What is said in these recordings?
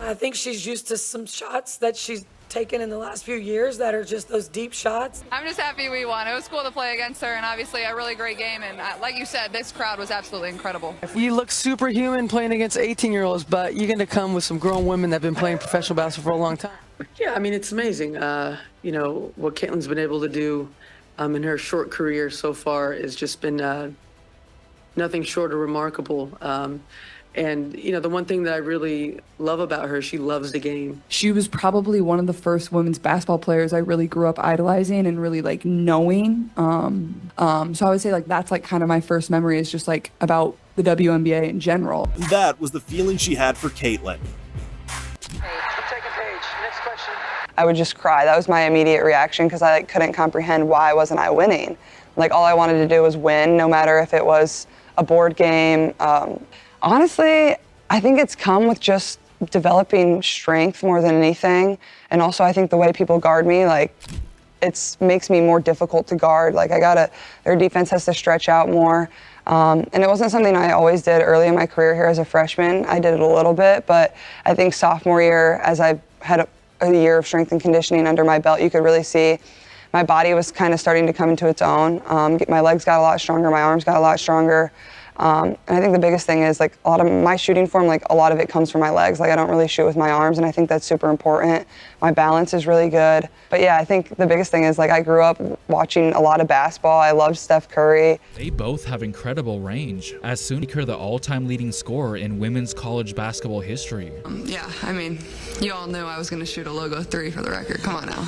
I think she's used to some shots that she's taken in the last few years that are just those deep shots. I'm just happy we won. It was cool to play against her, and obviously a really great game. And like you said, this crowd was absolutely incredible. You look superhuman playing against 18-year-olds, but you're going to come with some grown women that have been playing professional basketball for a long time. Yeah, I mean, it's amazing. You know, what Caitlin's been able to do in her short career so far has just been nothing short of remarkable. And, you know, the one thing that I really love about her, she loves the game. She was probably one of the first women's basketball players I really grew up idolizing and really like knowing. So I would say like that's like kind of my first memory is just like about the WNBA in general. And that was the feeling she had for Caitlin. I would just cry. That was my immediate reaction because I couldn't comprehend why wasn't I winning. Like all I wanted to do was win, no matter if it was a board game. Honestly, I think it's come with just developing strength more than anything. And also I think the way people guard me, like it makes me more difficult to guard. Like their defense has to stretch out more. And it wasn't something I always did early in my career here as a freshman. I did it a little bit, but I think sophomore year, as I had a year of strength and conditioning under my belt, you could really see my body was kind of starting to come into its own. My legs got a lot stronger, my arms got a lot stronger. And I think the biggest thing is like a lot of my shooting form, like a lot of it comes from my legs. Like I don't really shoot with my arms, and I think that's super important. My balance is really good. But yeah, I think the biggest thing is like I grew up watching a lot of basketball. I loved Steph Curry. They both have incredible range, as soon as the all-time leading scorer in women's college basketball history. Yeah, I mean, you all knew I was going to shoot a logo 3 for the record. Come on now.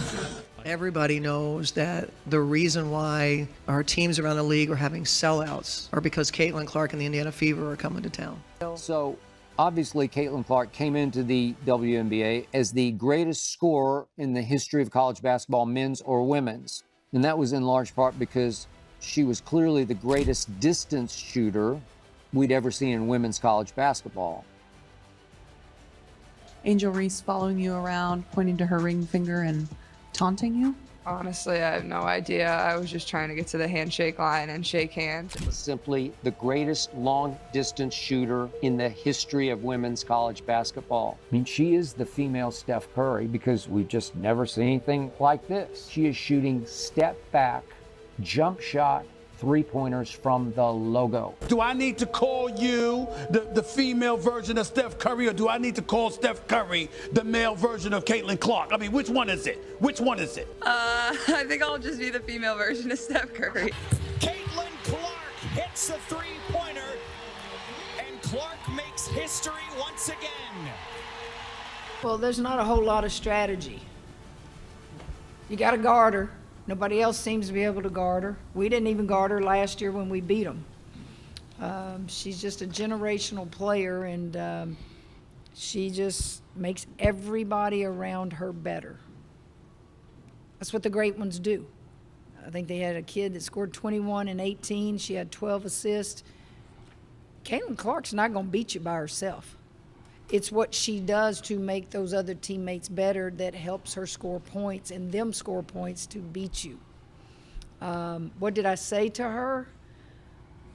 Everybody knows that the reason why our teams around the league are having sellouts are because Caitlin Clark and the Indiana Fever are coming to town. So obviously Caitlin Clark came into the WNBA as the greatest scorer in the history of college basketball, men's or women's. And that was in large part because she was clearly the greatest distance shooter we'd ever seen in women's college basketball. Angel Reese following you around, pointing to her ring finger and taunting you? Honestly, I have no idea. I was just trying to get to the handshake line and shake hands. Simply the greatest long-distance shooter in the history of women's college basketball. I mean, she is the female Steph Curry because we've just never seen anything like this. She is shooting step-back, jump shot, three-pointers from the logo. Do I need to call you the female version of Steph Curry, or do I need to call Steph Curry the male version of Caitlin Clark? I mean, which one is it? Which one is it? I think I'll just be the female version of Steph Curry. Caitlin Clark hits a three-pointer, and Clark makes history once again. Well, there's not a whole lot of strategy. You got to guard her. Nobody else seems to be able to guard her. We didn't even guard her last year when we beat them. She's just a generational player, and she just makes everybody around her better. That's what the great ones do. I think they had a kid that scored 21 and 18. She had 12 assists. Caitlin Clark's not going to beat you by herself. It's what she does to make those other teammates better that helps her score points and them score points to beat you. What did I say to her?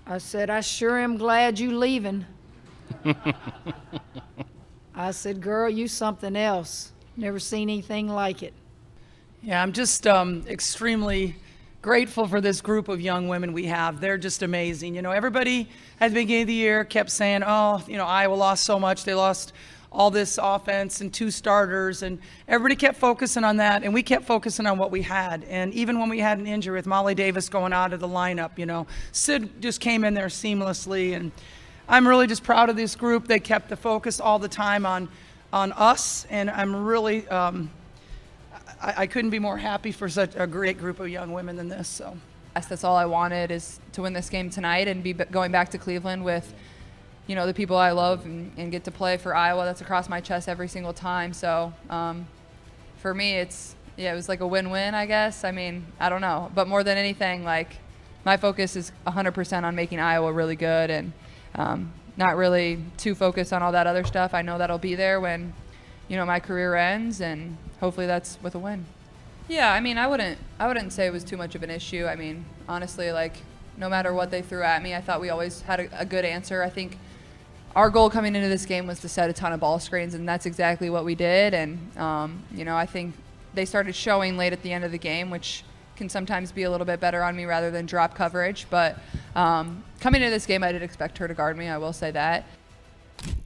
I said, I sure am glad you leaving. I said, girl, you something else. Never seen anything like it. Yeah, I'm just extremely grateful for this group of young women we have. They're just amazing. You know, everybody at the beginning of the year kept saying, oh, you know, Iowa lost so much. They lost all this offense and 2 starters, and everybody kept focusing on that, and we kept focusing on what we had. And even when we had an injury with Molly Davis going out of the lineup, you know, Sid just came in there seamlessly, and I'm really just proud of this group. They kept the focus all the time on us, and I'm really I couldn't be more happy for such a great group of young women than this. So That's all I wanted, is to win this game tonight and be going back to Cleveland with, you know, the people I love and get to play for Iowa. That's across my chest every single time. So for me, it was like a win-win, I guess. I mean, I don't know. But more than anything, like, my focus is 100% on making Iowa really good, and not really too focused on all that other stuff. I know that'll be there when, you know, my career ends, and hopefully that's with a win. Yeah, I mean, I wouldn't say it was too much of an issue. I mean, honestly, like, no matter what they threw at me, I thought we always had a good answer. I think our goal coming into this game was to set a ton of ball screens, and that's exactly what we did. And, I think they started showing late at the end of the game, which can sometimes be a little bit better on me rather than drop coverage. But coming into this game, I did expect her to guard me. I will say that.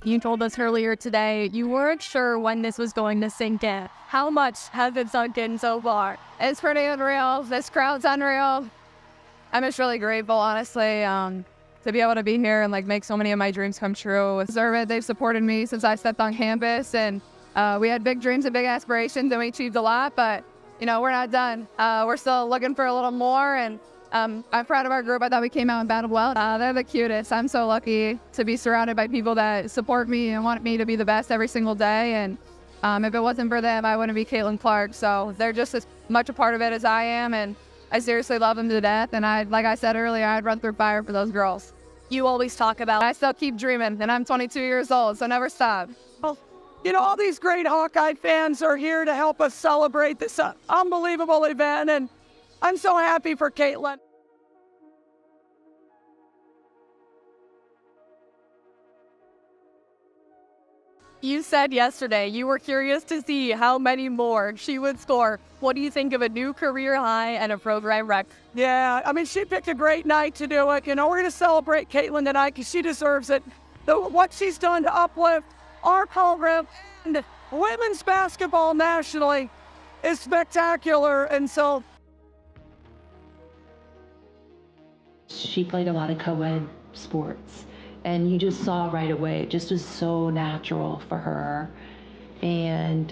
You told us earlier today you weren't sure when this was going to sink in. How much has it sunk in so far? It's pretty unreal. This crowd's unreal. I'm just really grateful, honestly, to be able to be here and make so many of my dreams come true. Deserve it. They've supported me since I stepped on campus, and we had big dreams and big aspirations, and we achieved a lot, but we're not done. We're still looking for a little more, and I'm proud of our group. I thought we came out and battled well. They're the cutest. I'm so lucky to be surrounded by people that support me and want me to be the best every single day. And if it wasn't for them, I wouldn't be Caitlin Clark. So they're just as much a part of it as I am. And I seriously love them to death. And like I said earlier, I'd run through fire for those girls. You always talk about, I still keep dreaming, and I'm 22 years old, so never stop. All these great Hawkeye fans are here to help us celebrate this unbelievable event, and I'm so happy for Caitlin. you said yesterday you were curious to see how many more she would score. What do you think of a new career high and a program record? Yeah, she picked a great night to do it. We're going to celebrate Caitlin tonight because she deserves it. What she's done to uplift our program and women's basketball nationally is spectacular. And so she played a lot of co-ed sports, and you just saw right away, it just was so natural for her. And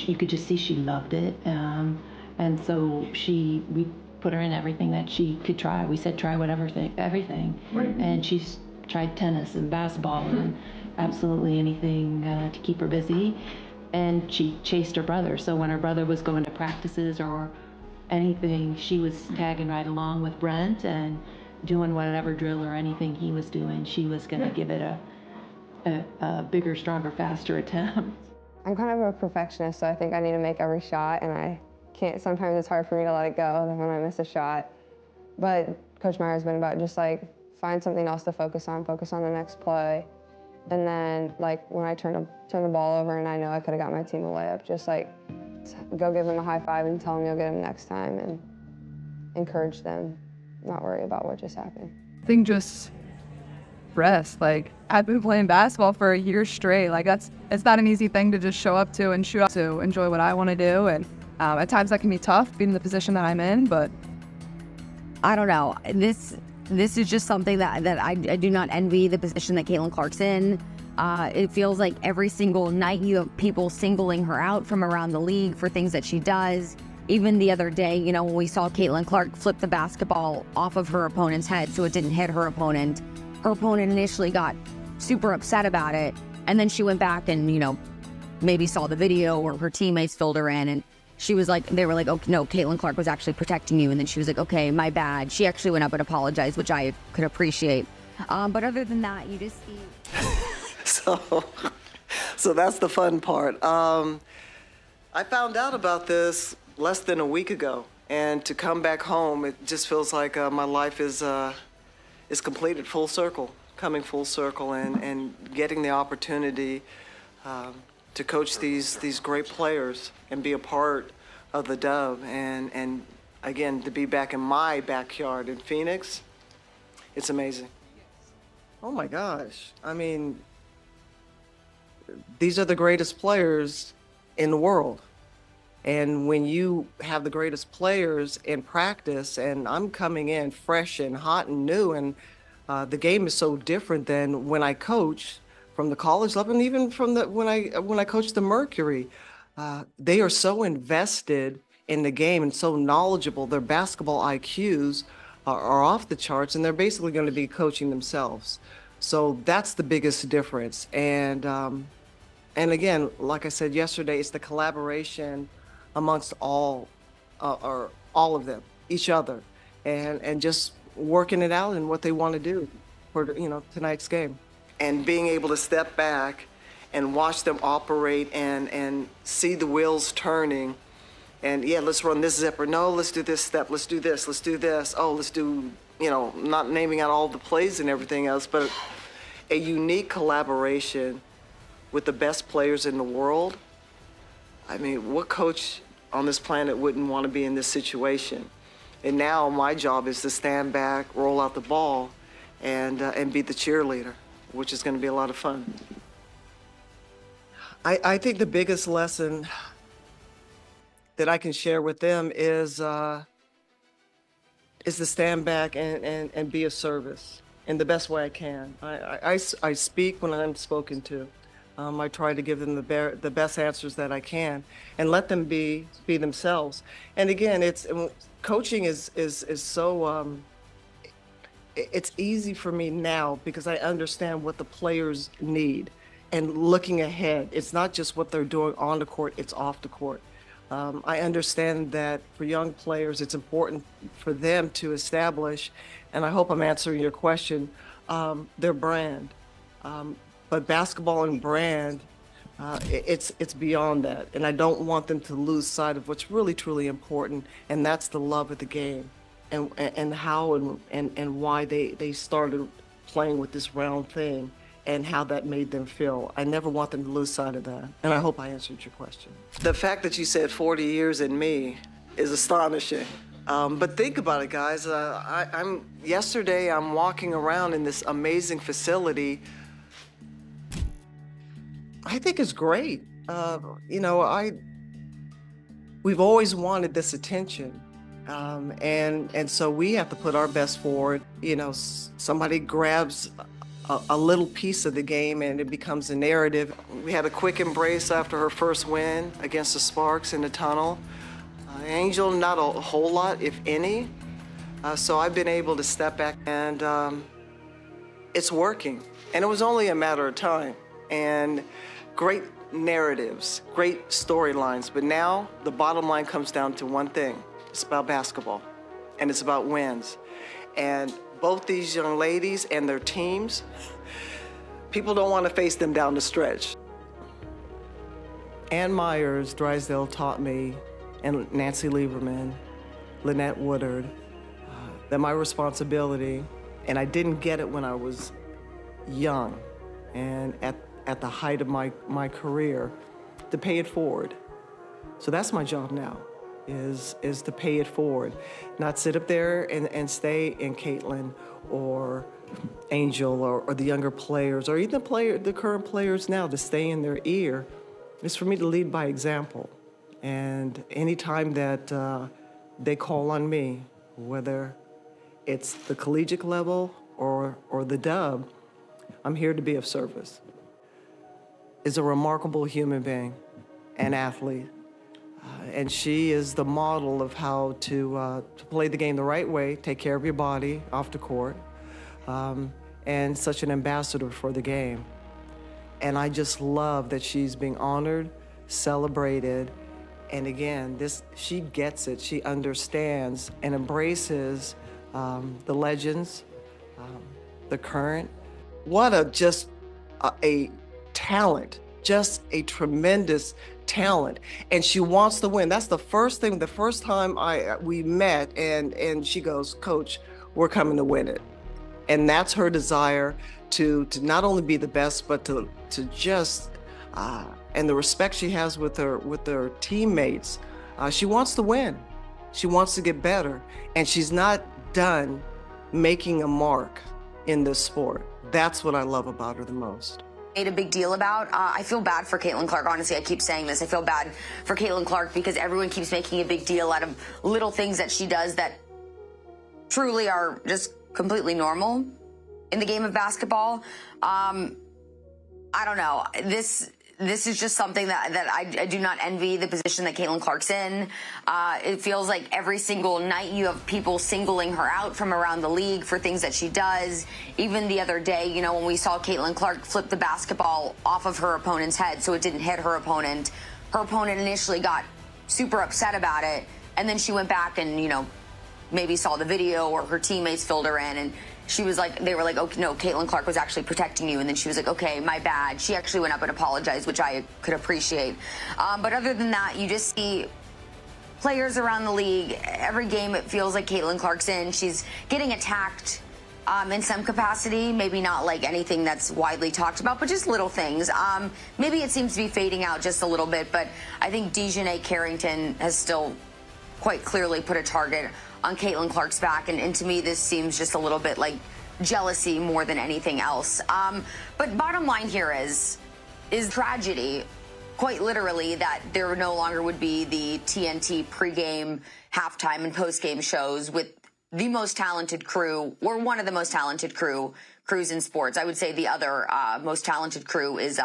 you could just see she loved it. And so we put her in everything that she could try. We said, try everything. Right. And she's tried tennis and basketball and absolutely anything to keep her busy. And she chased her brother. So when her brother was going to practices or anything, she was tagging right along with Brent and doing whatever drill or anything he was doing. She was going to give it a bigger, stronger, faster attempt. I'm kind of a perfectionist, so I think I need to make every shot, and I can't. Sometimes it's hard for me to let it go when I miss a shot. But Coach Meyer's been about just find something else to focus on the next play. And then when I turn the ball over and I know I could have got my team a layup, just go give them a high five and tell them you'll get them next time and encourage them, not worry about what just happened. I think just rest. I've been playing basketball for a year straight. It's not an easy thing to just show up to and shoot up to enjoy what I want to do. And at times that can be tough being in the position that I'm in, but I don't know. This is just something that I do not envy the position that Caitlin Clark's in. It feels like every single night you have people singling her out from around the league for things that she does. Even the other day, when we saw Caitlin Clark flip the basketball off of her opponent's head so it didn't hit her opponent initially got super upset about it. And then she went back and, maybe saw the video or her teammates filled her in, and she was they were oh, no, Caitlin Clark was actually protecting you. And then she was okay, my bad. She actually went up and apologized, which I could appreciate. But other than that, you just see. So that's the fun part. I found out about this less than a week ago, and to come back home, it just feels like my life is completed coming full circle, and getting the opportunity to coach these great players and be a part of the Dove, and again, to be back in my backyard in Phoenix, it's amazing. Oh my gosh. These are the greatest players in the world. And when you have the greatest players in practice, and I'm coming in fresh and hot and new, and the game is so different than when I coach from the college level, and even from when I coached the Mercury. They are so invested in the game and so knowledgeable. Their basketball IQs are off the charts, and they're basically going to be coaching themselves. So that's the biggest difference. And again, like I said yesterday, it's the collaboration amongst all of them, each other, and just working it out and what they want to do for tonight's game. And being able to step back and watch them operate and see the wheels turning. And yeah, let's run this zipper. No, let's do this step. Let's do this. Let's do this. Oh, let's do, not naming out all the plays and everything else, but a unique collaboration with the best players in the world. I mean, what coach on this planet wouldn't want to be in this situation? And now my job is to stand back, roll out the ball, and be the cheerleader, which is going to be a lot of fun. I think the biggest lesson that I can share with them is to stand back and be of service in the best way I can. I speak when I'm spoken to. I try to give them the best answers that I can and let them be themselves. And again, coaching is so, it's easy for me now because I understand what the players need and looking ahead. It's not just what they're doing on the court, it's off the court. I understand that for young players, it's important for them to establish, and I hope I'm answering your question, their brand. But basketball and brand, it's beyond that. And I don't want them to lose sight of what's really, truly important, and that's the love of the game and how and why they started playing with this round thing and how that made them feel. I never want them to lose sight of that. And I hope I answered your question. The fact that you said 40 years in me is astonishing. But think about it, guys. Yesterday, I'm walking around in this amazing facility. I think it's great. We've always wanted this attention. And so we have to put our best forward. Somebody grabs a little piece of the game and it becomes a narrative. We had a quick embrace after her first win against the Sparks in the tunnel. Angel, not a whole lot, if any. So I've been able to step back and it's working. And it was only a matter of time. And great narratives, great storylines. But now the bottom line comes down to one thing. It's about basketball and it's about wins. And both these young ladies and their teams, people don't want to face them down the stretch. Ann Myers, Drysdale taught me, and Nancy Lieberman, Lynette Woodard, that my responsibility, and I didn't get it when I was young and at the height of my career, to pay it forward. So that's my job now. Is to pay it forward, not sit up there and stay in Caitlin or Angel or the younger players or even the current players now to stay in their ear. It's for me to lead by example. And anytime that they call on me, whether it's the collegiate level or the dub, I'm here to be of service. Is a remarkable human being, an athlete. And she is the model of how to play the game the right way, take care of your body off the court, and such an ambassador for the game. And I just love that she's being honored, celebrated, and again, she gets it. She understands and embraces the legends, the current. What a talent, just a tremendous talent, and she wants to win. That's the first thing. The first time we met, and she goes, "Coach, we're coming to win it," and that's her desire to not only be the best, but to just and the respect she has with her teammates. She wants to win. She wants to get better, and she's not done making a mark in this sport. That's what I love about her the most. Made a big deal about. I feel bad for Caitlin Clark. Honestly, I keep saying this. I feel bad for Caitlin Clark because everyone keeps making a big deal out of little things that she does that truly are just completely normal in the game of basketball. I don't know. This is just something that I do not envy the position that Caitlin Clark's in. It feels like every single night you have people singling her out from around the league for things that she does. Even the other day, when we saw Caitlin Clark flip the basketball off of her opponent's head so it didn't hit her opponent initially got super upset about it. And then she went back and, maybe saw the video or her teammates filled her in and she was like, they were like, "Okay, no, Caitlin Clark was actually protecting you." And then she was like, "Okay, my bad." She actually went up and apologized, which I could appreciate. But other than that, you just see players around the league. Every game, it feels like Caitlin Clark's in. She's getting attacked in some capacity, maybe not like anything that's widely talked about, but just little things. Maybe it seems to be fading out just a little bit, but I think Dejanay Carrington has still quite clearly put a target on Caitlin Clark's back, and to me this seems just a little bit like jealousy more than anything else. But bottom line here is tragedy, quite literally, that there no longer would be the TNT pregame, halftime, and postgame shows with the most talented crew, or one of the most talented crews in sports. I would say the other most talented crew is